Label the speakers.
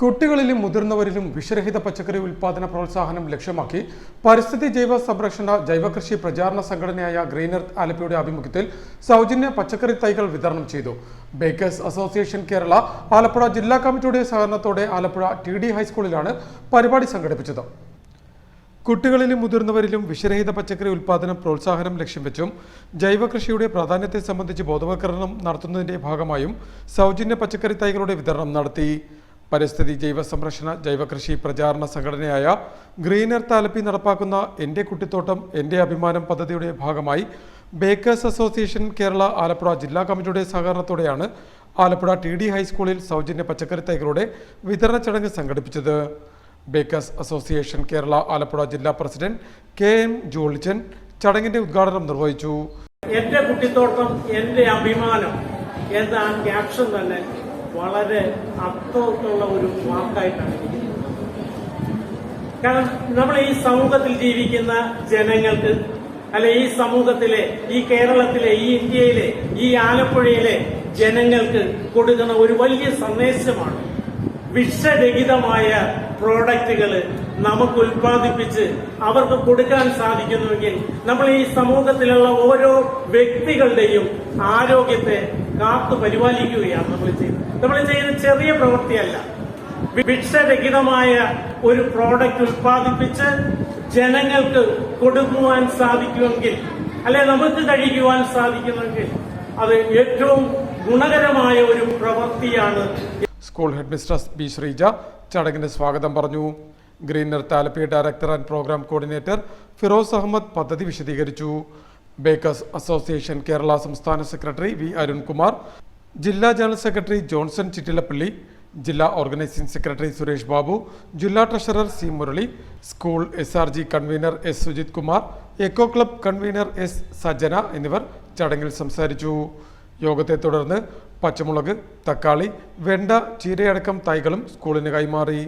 Speaker 1: കുട്ടികളിലും മുതിർന്നവരിലും വിഷരഹിത പച്ചക്കറി ഉൽപാദന പ്രോത്സാഹനം ലക്ഷ്യമാക്കി പരിസ്ഥിതി ജൈവ സംരക്ഷണ ജൈവകൃഷി പ്രചാരണ സംഘടനയായ ഗ്രീൻ എർത്ത് ആലപ്പുഴയുടെ ആഭിമുഖ്യത്തിൽ സൗജന്യ പച്ചക്കറി തൈകൾ വിതരണം ചെയ്തു. ബേക്കേഴ്സ് അസോസിയേഷൻ കേരള ആലപ്പുഴ ജില്ലാ കമ്മിറ്റിയുടെ സഹകരണത്തോടെ ആലപ്പുഴ TD ഹൈസ്കൂളിലാണ് പരിപാടി സംഘടിപ്പിച്ചത്. കുട്ടികളിലും മുതിർന്നവരിലും വിഷരഹിത പച്ചക്കറി ഉൽപാദനം പ്രോത്സാഹനം ലക്ഷ്യം വെച്ചും ജൈവകൃഷിയുടെ പ്രാധാന്യത്തെ സംബന്ധിച്ച് ബോധവൽക്കരണം നടത്തുന്നതിന്റെ ഭാഗമായും സൗജന്യ പച്ചക്കറി തൈകളുടെ വിതരണം നടത്തി. പരിസ്ഥിതി ജൈവ സംരക്ഷണ ജൈവകൃഷി പ്രചാരണ സംഘടനയായ ഗ്രീൻ എർത്ത് ആലപ്പി നടപ്പാക്കുന്ന എൻ്റെ കുട്ടിത്തോട്ടം എൻ്റെ അഭിമാനം പദ്ധതിയുടെ ഭാഗമായി ബേക്കേഴ്സ് അസോസിയേഷൻ കേരള ആലപ്പുഴ ജില്ലാ കമ്മിറ്റിയുടെ സഹകരണത്തോടെയാണ് ആലപ്പുഴ TD ഹൈസ്കൂളിൽ സൗജന്യ പച്ചക്കറി തൈകളുടെ വിതരണ ചടങ്ങ് സംഘടിപ്പിച്ചത്. ബേക്കേഴ്സ് അസോസിയേഷൻ കേരള ആലപ്പുഴ ജില്ലാ പ്രസിഡന്റ് KM ജോളിച്ചൻ ചടങ്ങിന്റെ ഉദ്ഘാടനം നിർവഹിച്ചു.
Speaker 2: എൻ്റെ കുട്ടിത്തോട്ടം എൻ്റെ അഭിമാനം എന്ന ക്യാപ്ഷൻ തന്നെ വളരെ അർത്ഥവത്തുള്ള ഒരു വാക്കായിട്ടാണ് എനിക്ക്. കാരണം നമ്മൾ ഈ സമൂഹത്തിൽ ജീവിക്കുന്ന ജനങ്ങൾക്ക്, അല്ലെ ഈ സമൂഹത്തിലെ, ഈ കേരളത്തിലെ, ഈ ഇന്ത്യയിലെ, ഈ ആലപ്പുഴയിലെ ജനങ്ങൾക്ക് കൊടുക്കുന്ന ഒരു വലിയ സന്ദേശമാണ് വിഷരഹിതമായ പ്രോഡക്റ്റുകൾ നമുക്ക് ഉൽപ്പാദിപ്പിച്ച് അവർക്ക് കൊടുക്കാൻ സാധിക്കുന്നുവെങ്കിൽ നമ്മൾ ഈ സമൂഹത്തിലുള്ള ഓരോ വ്യക്തികളുടെയും ആരോഗ്യത്തെ കാത്തു പരിപാലിക്കുകയാണ് നമ്മൾ ചെയ്യുന്ന ചെറിയ പ്രവൃത്തിയല്ല. വിഷരഹിതമായ ഒരു പ്രോഡക്റ്റ് ഉൽപ്പാദിപ്പിച്ച് ജനങ്ങൾക്ക് കൊടുക്കുവാൻ സാധിക്കുമെങ്കിൽ, അല്ലെ നമുക്ക് കഴിക്കുവാൻ സാധിക്കുമെങ്കിൽ അത് ഏറ്റവും ഗുണകരമായ ഒരു പ്രവൃത്തിയാണ്.
Speaker 1: School headmistress B. Sreeja ചടങ്ങിന് സ്വാഗതം പറഞ്ഞു. Green Earth Alleppey director and programme coordinator Firoz Ahammed പദ്ധതി വിശദീകരിച്ചു. ബേക്കേഴ്സ് അസോസിയേഷൻ കേരള സംസ്ഥാന സെക്രട്ടറി V. അരുൺകുമാർ, ജില്ലാ ജനറൽ സെക്രട്ടറി ജോൺസൺ ചിറ്റിലപ്പള്ളി, ജില്ലാ ഓർഗനൈസിംഗ് സെക്രട്ടറി സുരേഷ് ബാബു, ജില്ലാ treasurer C. Murali, school SRG convener S. Sujith Kumar, eco club convener S. Sajana എന്നിവർ ചടങ്ങിൽ സംസാരിച്ചു. യോഗത്തെ തുടർന്ന് പച്ചമുളക്, തക്കാളി, വെണ്ട, ചീരയടക്കം തൈകളും സ്കൂളിന് കൈമാറി.